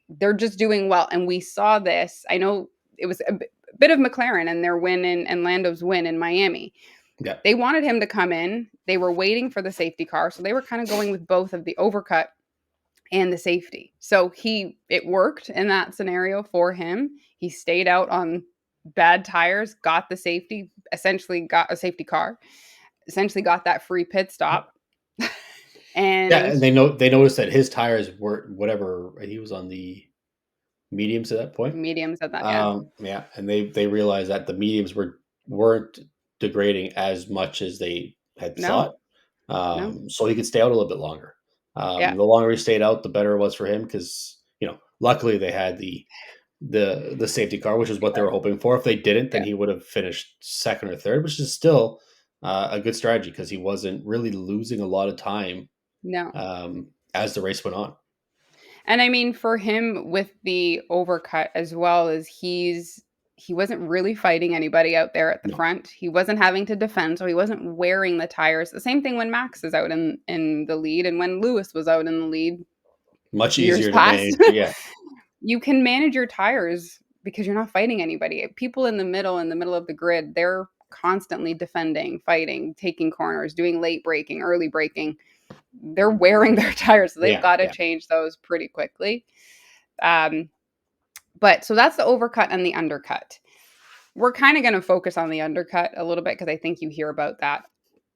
They're just doing well, and we saw this. I know it was a bit of McLaren and their win and Lando's win in Miami. yeah, They wanted him to come in. They were waiting for the safety car, so they were kind of going with both of the overcut and the safety. So it worked in that scenario for him. He stayed out on bad tires, got the safety, essentially got a safety car, essentially got that free pit stop. yeah. And And they noticed that his tires weren't whatever he was on the mediums at that point. medium said that, yeah. Yeah, and they realized that the mediums weren't degrading as much as they had No, thought. no, So he could stay out a little bit longer. yeah, The longer he stayed out, the better it was for him, because luckily they had the safety car, which is what they were hoping for. If they didn't, then yeah, he would have finished second or third, which is still a good strategy because he wasn't really losing a lot of time no. as the race went on. And I mean, for him with the overcut as well, as he wasn't really fighting anybody out there at the No, front. He wasn't having to defend, so he wasn't wearing the tires. The same thing when Max is out in the lead and when Lewis was out in the lead much years easier to past. manage. Yeah, You can manage your tires because you're not fighting anybody. People in the middle of the grid, they're constantly defending, fighting, taking corners, doing late braking, early braking. They're wearing their tires, so they've yeah, got to yeah. change those pretty quickly. Um, but so that's the overcut and the undercut. We're kind of going to focus on the undercut a little bit because I think you hear about that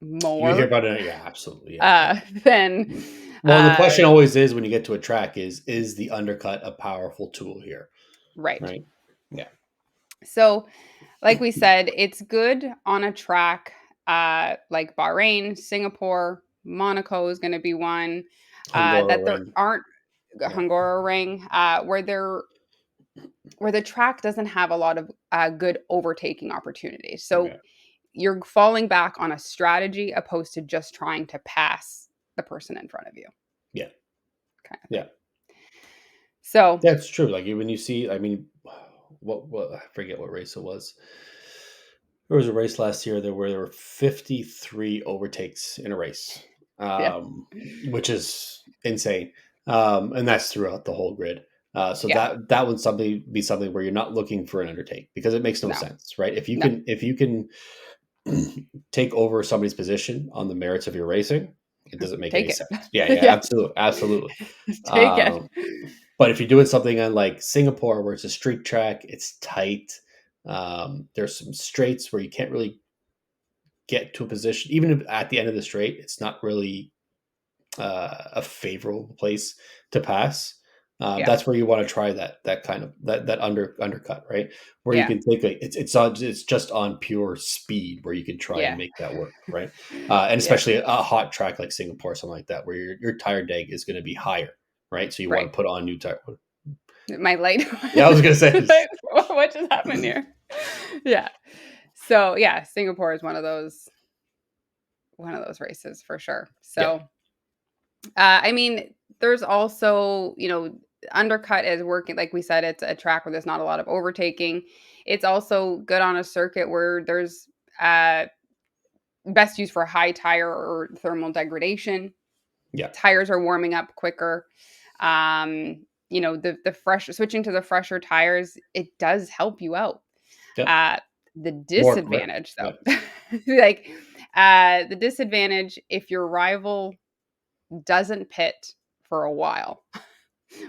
You hear more about it, yeah, absolutely, yeah, yeah. than Well, the question always is when you get to a track is the undercut a powerful tool here, right. right? Yeah, So, like we said, it's good on a track like Bahrain, Singapore, Monaco is going to be one Hungara that there ring, aren't yeah, Hungara ring where the track doesn't have a lot of good overtaking opportunities. So yeah, you're falling back on a strategy opposed to just trying to pass the person in front of you, yeah, kind of thing. yeah. So That's true. Like when you see, I mean, what I forget what race it was. There was a race last year there where there were 53 overtakes in a race, yeah, which is insane, and that's throughout the whole grid. So yeah, that would something where you're not looking for an undertake because it makes no no, sense, right? no, If you can take over somebody's position on the merits of your racing, it doesn't make any take it. sense. Yeah, yeah, Yeah, absolutely, absolutely. take it. Um, but if you're doing something on like Singapore, where it's a street track, it's tight. There's some straights where you can't really get to a position, even if at the end of the straight, it's not really a favorable place to pass. Yeah, That's where you want to try that kind of that undercut, right? Where you yeah, can take it's just on pure speed where you can try and yeah, make that work, right? And yeah, especially a hot track like Singapore, something like that, where your tire deg is going to be higher, right? So you want Right. to put on new tire. My light. Yeah, I was gonna say. What just happened here? Yeah. So yeah, Singapore is one of those races for sure. Yeah, So I mean, there's also, undercut is working. Like we said, it's a track where there's not a lot of overtaking. It's also good on a circuit where there's uh, best used for high tire or thermal degradation. yeah, Tires are warming up quicker. The fresh switching to the fresher tires, it does help you out. yeah. Uh, the More grip. disadvantage, Yeah, though, the disadvantage if your rival doesn't pit for a while.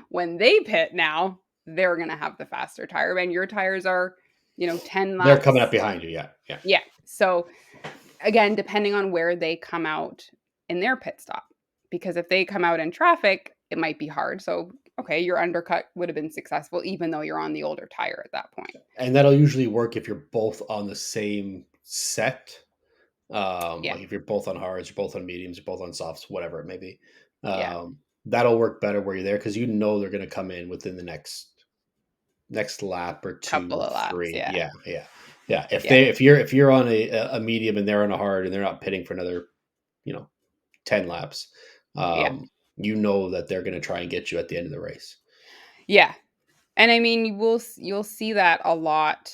When they pit now, they're going to have the faster tire, and your tires are, 10 they're coming up laps. behind you. Yeah, yeah, Yeah. So again, depending on where they come out in their pit stop, because if they come out in traffic, it might be hard. So, okay, your undercut would have been successful, even though you're on the older tire at that point. and that'll usually work if you're both on the same set. Yeah. Like if you're both on hards, you're both on mediums, you're both on softs, whatever it may be. Yeah. That'll work better where you're there because you know they're going to come in within the next lap or two Couple or of laps. three. Yeah. Yeah, yeah, yeah. Yeah. If you're on a medium and they're on a hard and they're not pitting for another, 10 laps, Yeah. you know that they're going to try and get you at the end of the race. Yeah. And I mean, you'll see that a lot.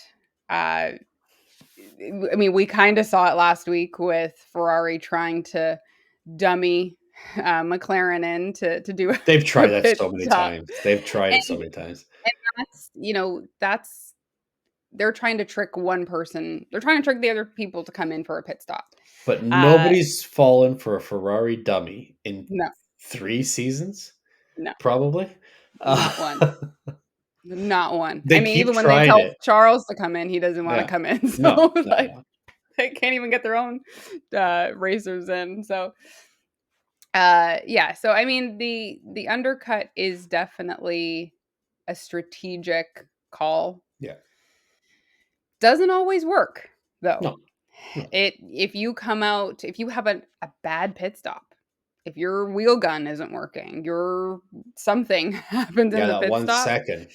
I mean, we kind of saw it last week with Ferrari trying to dummy McLaren in to do They've tried a that pit so many stop, times. They've tried it so and many times. that's they're trying to trick one person. They're trying to trick the other people to come in for a pit stop. But Uh, nobody's fallen for a Ferrari dummy in no, 3 seasons, no, probably. not Uh, one. Not one. I they mean, keep even when they trying tell it. Charles to come in, he doesn't want to Yeah. come in. No, So no, like no. they can't even get their own racers in. So yeah. So I mean, the undercut is definitely a strategic call. Yeah. Doesn't always work though. No, no. If you have a bad pit stop, if your wheel gun isn't working, your something happens in Yeah, the that pit one stop, second.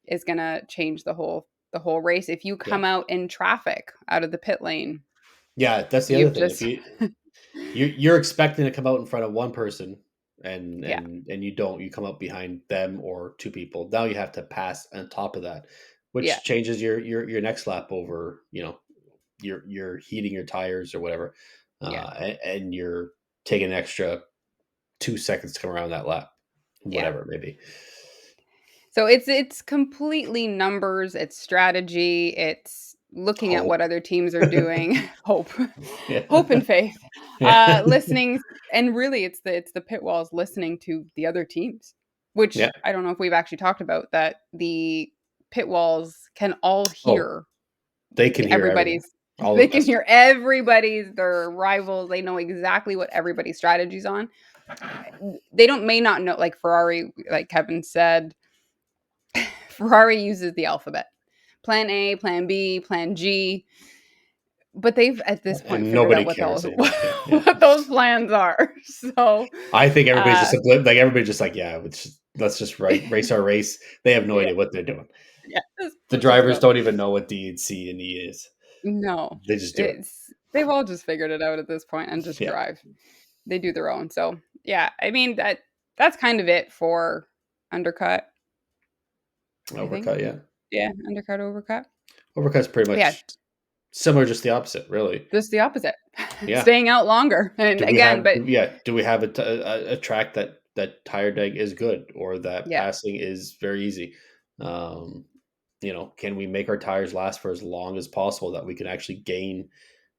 is gonna change the whole race. If you Yeah. come out in traffic out of the pit lane, Yeah, that's the other you've thing. If just you're expecting to come out in front of one person and yeah, you don't, you come up behind them or two people. Now you have to pass on top of that, yeah, which changes your next lap over, you're heating your tires or whatever. yeah, And you're taking an extra 2 seconds to come around that lap, yeah. whatever it may be. So it's completely numbers, it's strategy, it's looking at Hope. what other teams are doing, hope, Yeah. hope and faith, Yeah. listening, and really it's the pit walls listening to the other teams, which Yeah. I don't know if we've actually talked about that the pit walls can all Oh, hear they can hear everything. everybody's. All They of can us. hear everybody's their rivals. They know exactly what everybody's strategy's on. They may not know, like Ferrari, like Kevin said, Ferrari uses the alphabet. Plan A, plan B, plan G. But they've at this point And figured out nobody what cares those anymore. Yeah. Yeah. what those plans are. So I think everybody's uh just like everybody's just like, yeah, let's just race our race. They have no yeah, idea what they're doing. yeah. The Let's just drivers go. don't even know what D and C and E is. No. They just do it. They've all just figured it out at this point and just Yeah. drive. They do their own. So yeah, I mean that's kind of it for undercut. I think. Overcut, yeah. Yeah, undercut, overcut. Overcut's pretty Yeah, much similar, just the opposite, really. just the opposite. Yeah. Staying out longer. And again, but Do we have a track that tire deg is good or that yeah, passing is very easy? Can we make our tires last for as long as possible that we can actually gain,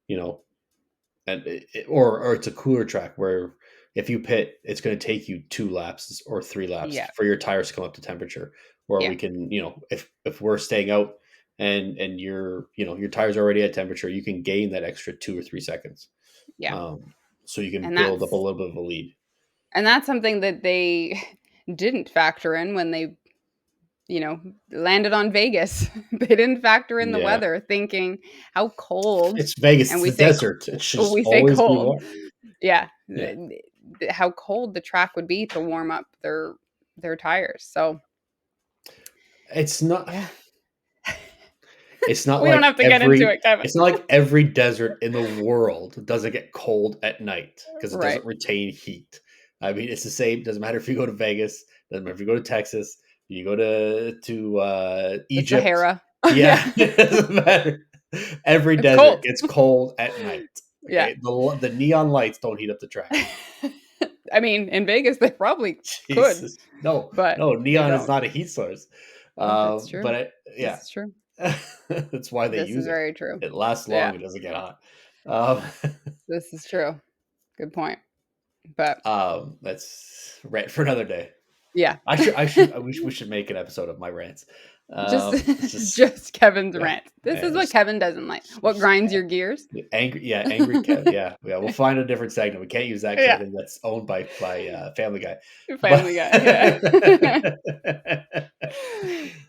you know, or it's a cooler track where if you pit, it's going to take you 2 laps or 3 laps yeah, for your tires to come up to temperature. Or yeah, we can, if we're staying out and your tires are already at temperature, you can gain that extra 2 or 3 seconds. yeah. So you can And build up a that's little bit of a lead. and that's something that they didn't factor in when they, landed on Vegas. They didn't factor in the Yeah, weather, thinking how cold, it's Vegas, and it's the desert. It should just we say always be cold. warm. Yeah. Yeah, how cold the track would be to warm up their tires. So It's not. yeah, It's not we don't like have to get into it, Kevin. every desert in the world doesn't get cold at night because it Right. doesn't retain heat. I mean, it's the same. Doesn't matter if you go to Vegas. Doesn't matter if you go to Texas. You go to The Egypt. Sahara. Yeah, Yeah. it doesn't matter. Every It's desert cold. gets cold at night. Yeah. Okay, the neon lights don't heat up the track. I mean, in Vegas, they probably could, Jesus, no, but no, they neon is don't. not a heat source. That's true. Yeah, This is true. that's why they This is use it. very true. It lasts Yeah, long. It doesn't get hot. Um, this is true. Good point. But that's rant for another day. yeah, I wish we should make an episode of my rants. just It's just, just Kevin's yeah, rant. This is yeah, what Kevin doesn't like. What grinds your gears? angry, yeah, angry cat, yeah, yeah. We'll find a different segment. We can't use that because I Yeah, think that's owned by Family Guy. But Family Guy. Yeah.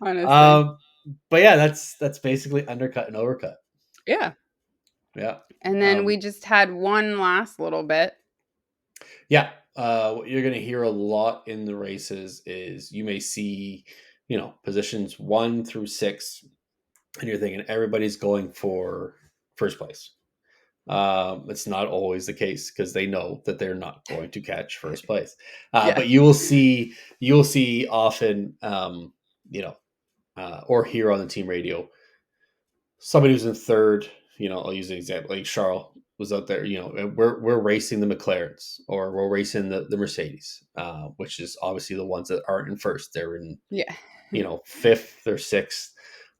Honestly, um, but yeah, that's basically undercut and overcut. yeah. Yeah. And then Um, we just had one last little bit. yeah. What you're going to hear a lot in the races is you may see, positions 1 through 6, and you're thinking everybody's going for first place. It's not always the case because they know that they're not going to catch first place. Yeah. But you will see often, or hear on the team radio, somebody who's in third. I'll use an example like Charles was out there. We're racing the McLarens or we're racing the Mercedes, which is obviously the ones that aren't in first. They're in Yeah. fifth or sixth.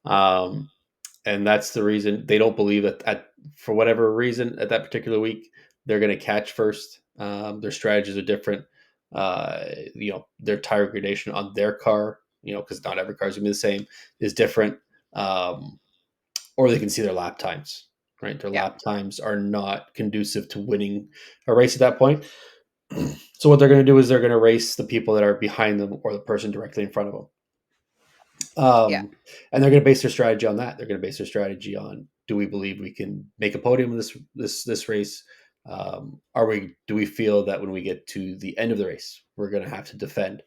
And that's the reason they don't believe that for whatever reason at that particular week they're going to catch first. Their strategies are different. Their tire gradation on their car, because not every car is going to be the same, is different. Or they can see their lap times. Right, their Yeah. lap times are not conducive to winning a race at that point. So what they're going to do is they're going to race the people that are behind them or the person directly in front of them. Yeah. And they're going to base their strategy on that. They're going to base their strategy on: do we believe we can make a podium in this race? Do we feel that when we get to the end of the race, we're going to have to defend?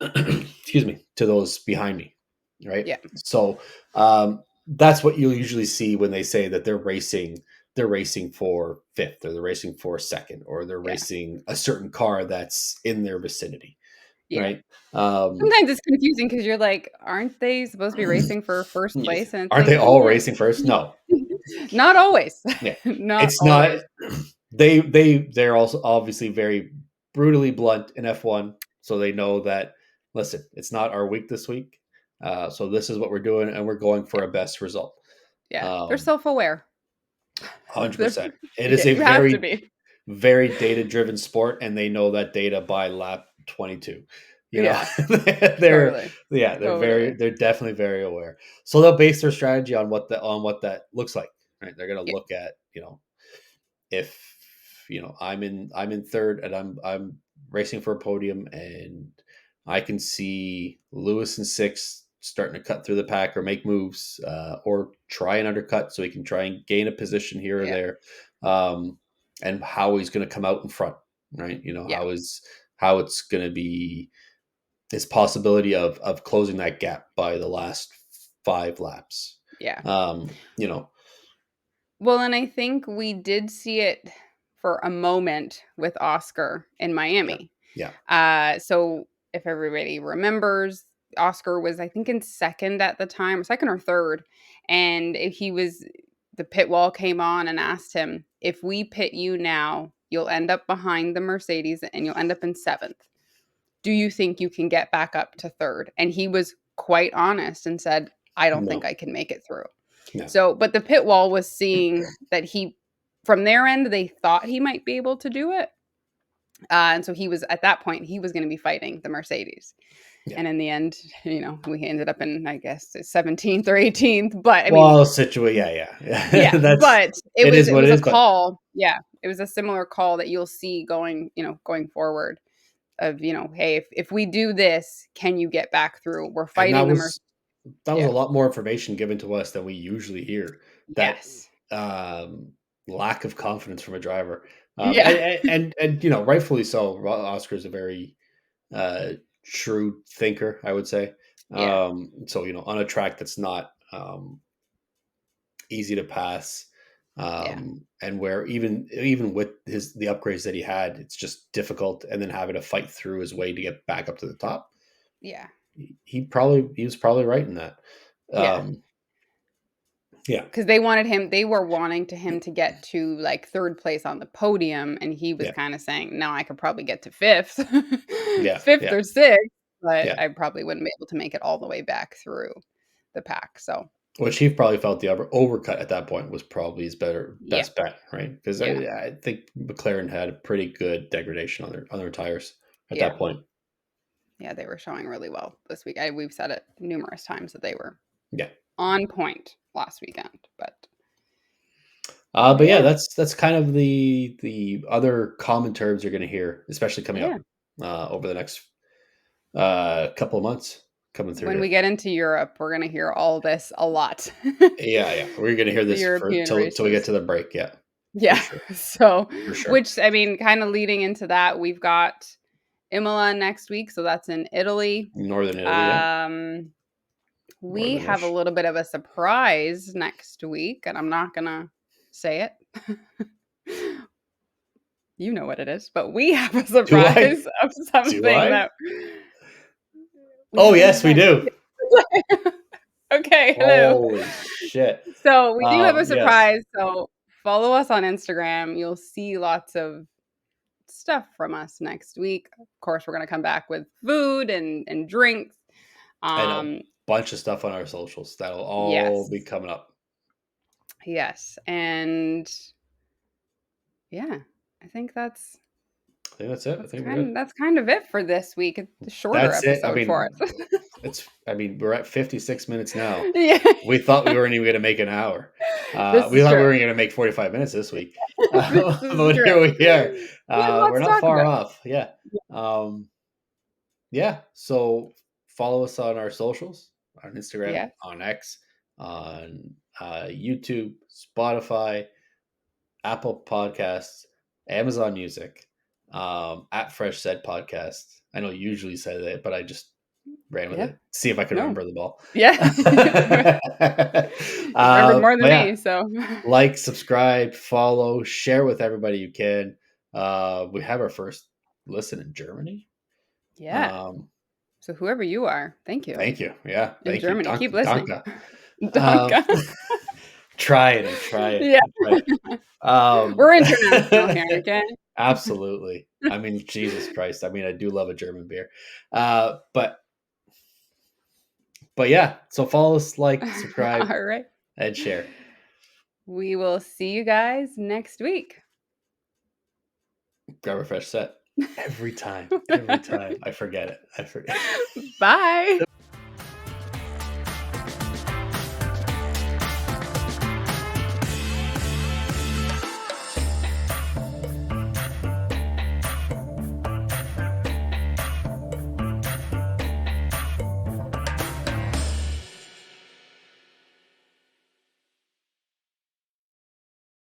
Excuse me, to those behind me, right? Yeah. So that's what you'll usually see when they say that they're racing. They're racing for fifth, or they're racing for second, or they're Yeah. racing a certain car that's in their vicinity, Yeah. right? Sometimes it's confusing because you're like, aren't they supposed to be racing for first place? And it's Aren't like, they all racing first? No. not always. Yeah. Not It's always. not. They're also obviously very brutally blunt in F1, so they know that. Listen, it's not our week this week, so this is what we're doing, and we're going for Yeah. a best result. Yeah. They're self-aware. 100%. It is Yeah, a you have to very, be. very data-driven sport, and they know that data by lap 22. Yeah. They're Totally. they're definitely very aware. So they'll base their strategy on what that looks like. Right? They're going to Yeah. look at if I'm in third and I'm racing for a podium, and I can see Lewis in sixth starting to cut through the pack or make moves, or try and undercut so he can try and gain a position here or Yeah. there, and how he's going to come out in front, right? Yeah. How it's going to be his possibility of closing that gap by the last 5 laps. Yeah. You know, Well, and I think we did see it for a moment with Oscar in Miami. yeah, So if everybody remembers, Oscar was, I think, in second at the time, or second or third. And the pit wall came on and asked him, if we pit you now, you'll end up behind the Mercedes and you'll end up in seventh. Do you think you can get back up to third? And he was quite honest and said, I don't think no, I can make it through. no. So, but the pit wall was seeing that from their end, they thought he might be able to do it. And so he was, at that point, he was going to be fighting the Mercedes. Yeah. And in the end, we ended up in, I guess, 17th or 18th. But I Well, mean, yeah. yeah, but It is what it it was is, a call. Yeah, it was a similar call that you'll see going forward of, hey, if we do this, can you get back through? We're and fighting the Mercedes. that was a Yeah. lot more information given to us than we usually hear. That Yes. lack of confidence from a driver. Yeah. And you know, rightfully so. Oscar's a very uh, shrewd thinker, I would say. Yeah. So you know, on a track that's not easy to pass, Yeah. and where even with the upgrades that he had, it's just difficult, and then having to fight through his way to get back up to the top. Yeah. He was probably right in that. Yeah. Um, yeah, Because they were wanting him to get to like third place on the podium, and he was yeah, kind of saying, "No, I could probably get to fifth, yeah, fifth yeah, or sixth, but yeah. I probably wouldn't be able to make it all the way back through the pack." So Which he probably felt the overcut at that point was probably his yeah, best bet, right? Because yeah, I think McLaren had a pretty good degradation on their tires at yeah, that point. yeah. They were showing really well this week. We've said it numerous times that they were Yeah. on point last weekend, But but yeah, yeah, that's kind of the other common terms you're going to hear, especially coming yeah. up over the next couple of months coming through When we here. get into Europe, we're gonna hear all this a lot. Yeah, yeah, we're going to hear The this for European till we get races. to the break. Yeah, for Yeah. sure, So, for sure. which I mean, kind of leading into that, we've got Imola next week, so that's in Italy. Northern Italy, yeah, Um, we have a northern-ish. little bit of a surprise next week, and I'm not gonna say it. You know what it is, but we have a Do I? surprise of Do something I? that we Oh have a yes, we surprise. do. Okay, hello. Holy shit! So we do have a Yes, surprise. So follow us on Instagram. You'll see lots of stuff from us next week. Of course, we're gonna come back with food and drinks. and a Um, bunch of stuff on our socials that'll all yes, be coming up. yes, and yeah, I think I think that's it. I think we're good. that's kind of it for this week. It's a shorter That's it. episode for us. I mean, we're at 56 minutes now. Yeah, We thought we weren't even going to make an hour. this We is thought we true. weren't going to make 45 minutes this week. This is But true. here we are. We have We're lots to not talk far about. off. Yeah. Um, yeah. So follow us on our socials, on Instagram, Yes, on X, on YouTube, Spotify, Apple Podcasts, Amazon Music, at Fresh Said Podcast. I know you usually say that, but I just ran with yeah, it. See if I can no, remember them all. yeah. You remembered more But than yeah, me, so like, subscribe, follow, share with everybody you can. We have our first listen in Germany. yeah. Um, So whoever you are, thank you. Thank you. Yeah, In thank you. Germany, keep listening. Danke. Um, Danke. trying. I'm trying. Yeah. I'm trying. Um, We're international here, okay? absolutely. I mean, Jesus Christ. I mean, I do love a German beer. But yeah. So follow us, like, subscribe, All right. and share. We will see you guys next week. Grab a fresh set every time. Every time. I forget it. I forget. Bye.